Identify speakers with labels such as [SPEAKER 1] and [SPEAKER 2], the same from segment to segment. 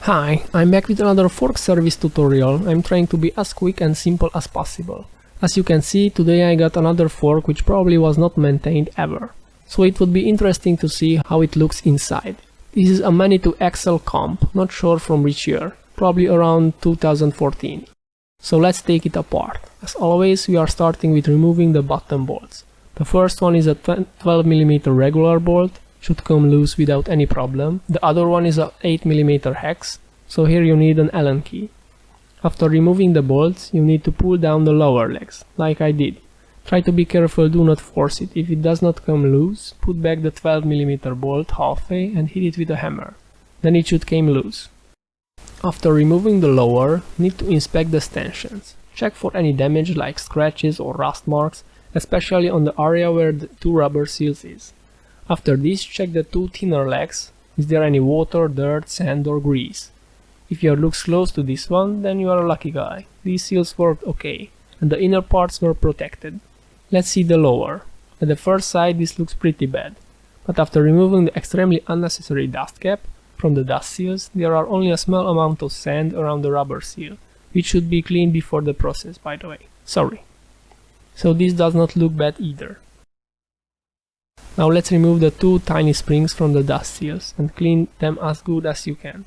[SPEAKER 1] Hi, I'm back with another fork service tutorial. I'm trying to be as quick and simple as possible. As you can see, today I got another fork which probably was not maintained ever. So it would be interesting to see how it looks inside. This is a Manitou Axel comp, not sure from which year, probably around 2014. So let's take it apart. As always, we are starting with removing the bottom bolts. The first one is a 12mm regular bolt, should come loose without any problem. The other one is a 8mm hex, so here you need an Allen key. After removing the bolts, you need to pull down the lower legs, like I did. Try to be careful, do not force it. If it does not come loose, put back the 12mm bolt halfway and hit it with a hammer. Then it should come loose. After removing the lower, need to inspect the stanchions. Check for any damage like scratches or rust marks, especially on the area where the two rubber seals is. After this, check the two thinner legs. Is there any water, dirt, sand or grease? If your looks close to this one, then you are a lucky guy. These seals worked okay, and the inner parts were protected. Let's see the lower. At the first sight this looks pretty bad, but after removing the extremely unnecessary dust cap from the dust seals, there are only a small amount of sand around the rubber seal, which should be cleaned before the process, by the way. Sorry. So this does not look bad either. Now let's remove the two tiny springs from the dust seals and clean them as good as you can.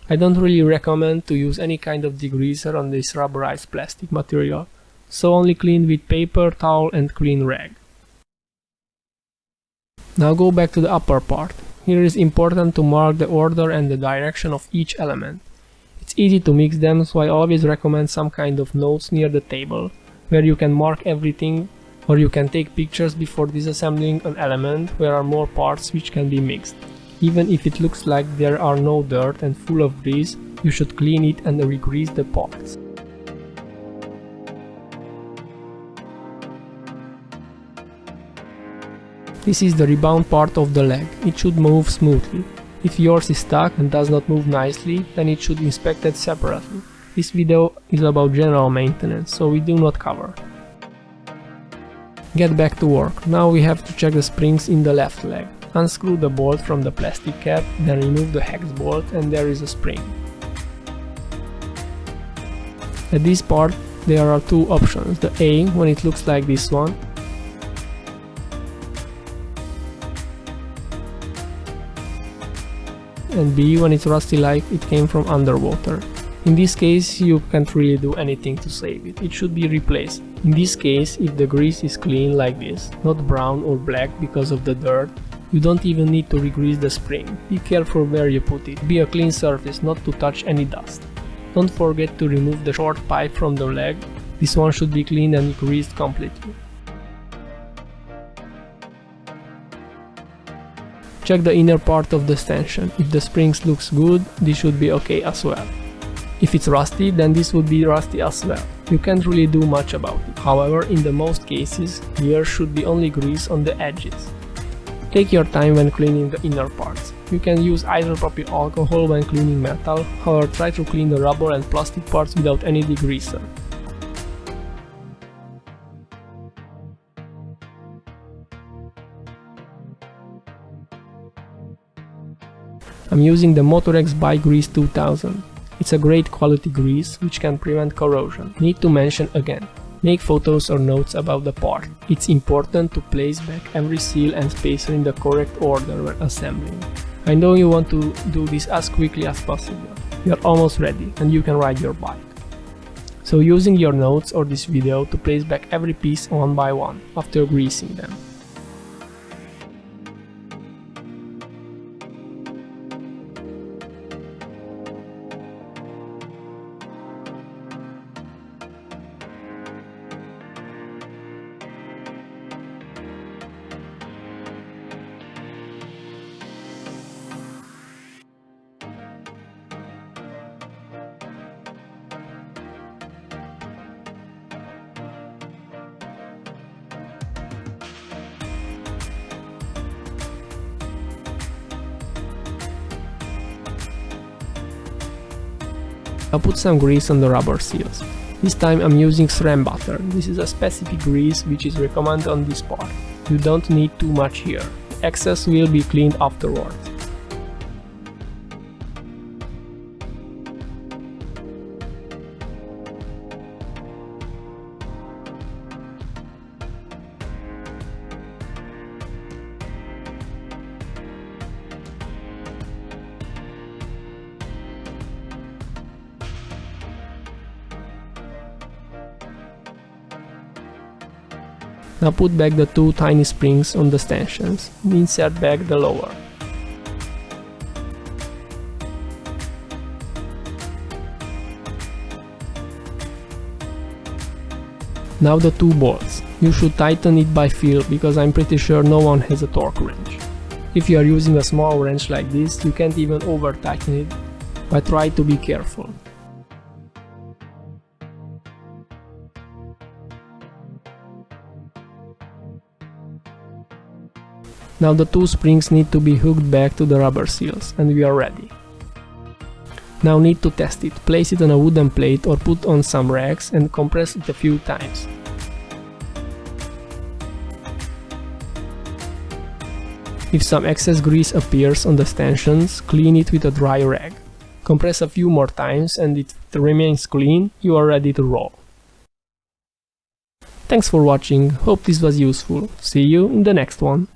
[SPEAKER 1] I don't really recommend to use any kind of degreaser on this rubberized plastic material, so only clean with paper, towel and clean rag. Now go back to the upper part. Here it is important to mark the order and the direction of each element. It's easy to mix them, so I always recommend some kind of notes near the table, where you can mark everything, or you can take pictures before disassembling an element where are more parts which can be mixed. Even if it looks like there are no dirt and full of grease, you should clean it and regrease the parts. This is the rebound part of the leg. It should move smoothly. If yours is stuck and does not move nicely, then it should be inspected separately. This video is about general maintenance, so we do not cover. Get back to work. Now we have to check the springs in the left leg. Unscrew the bolt from the plastic cap, then remove the hex bolt and there is a spring. At this part there are two options, the A when it looks like this one, and B when it's rusty like it came from underwater. In this case you can't really do anything to save it, it should be replaced. In this case, if the grease is clean like this, not brown or black because of the dirt, you don't even need to regrease the spring. Be careful where you put it, be a clean surface, not to touch any dust. Don't forget to remove the short pipe from the leg, this one should be cleaned and greased completely. Check the inner part of the stanchion, if the springs looks good, this should be okay as well. If it's rusty, then this would be rusty as well. You can't really do much about it. However, in the most cases, there should be only grease on the edges. Take your time when cleaning the inner parts. You can use isopropyl alcohol when cleaning metal, however try to clean the rubber and plastic parts without any degreaser. I'm using the Motorex By Grease 2000. It's a great quality grease which can prevent corrosion. Need to mention again, make photos or notes about the part. It's important to place back every seal and spacer in the correct order when assembling. I know you want to do this as quickly as possible. You're almost ready and you can ride your bike. So using your notes or this video to place back every piece one by one after greasing them. I'll put some grease on the rubber seals. This time I'm using SRAM butter. This is a specific grease which is recommended on this part. You don't need too much here. Excess will be cleaned afterwards. Now put back the two tiny springs on the stanchions and insert back the lower. Now the two bolts. You should tighten it by feel, because I'm pretty sure no one has a torque wrench. If you are using a small wrench like this, you can't even over tighten it, but try to be careful. Now the two springs need to be hooked back to the rubber seals, and we are ready. Now need to test it. Place it on a wooden plate or put on some rags and compress it a few times. If some excess grease appears on the stanchions, clean it with a dry rag. Compress a few more times, and if it remains clean, you are ready to roll. Thanks for watching, hope this was useful. See you in the next one.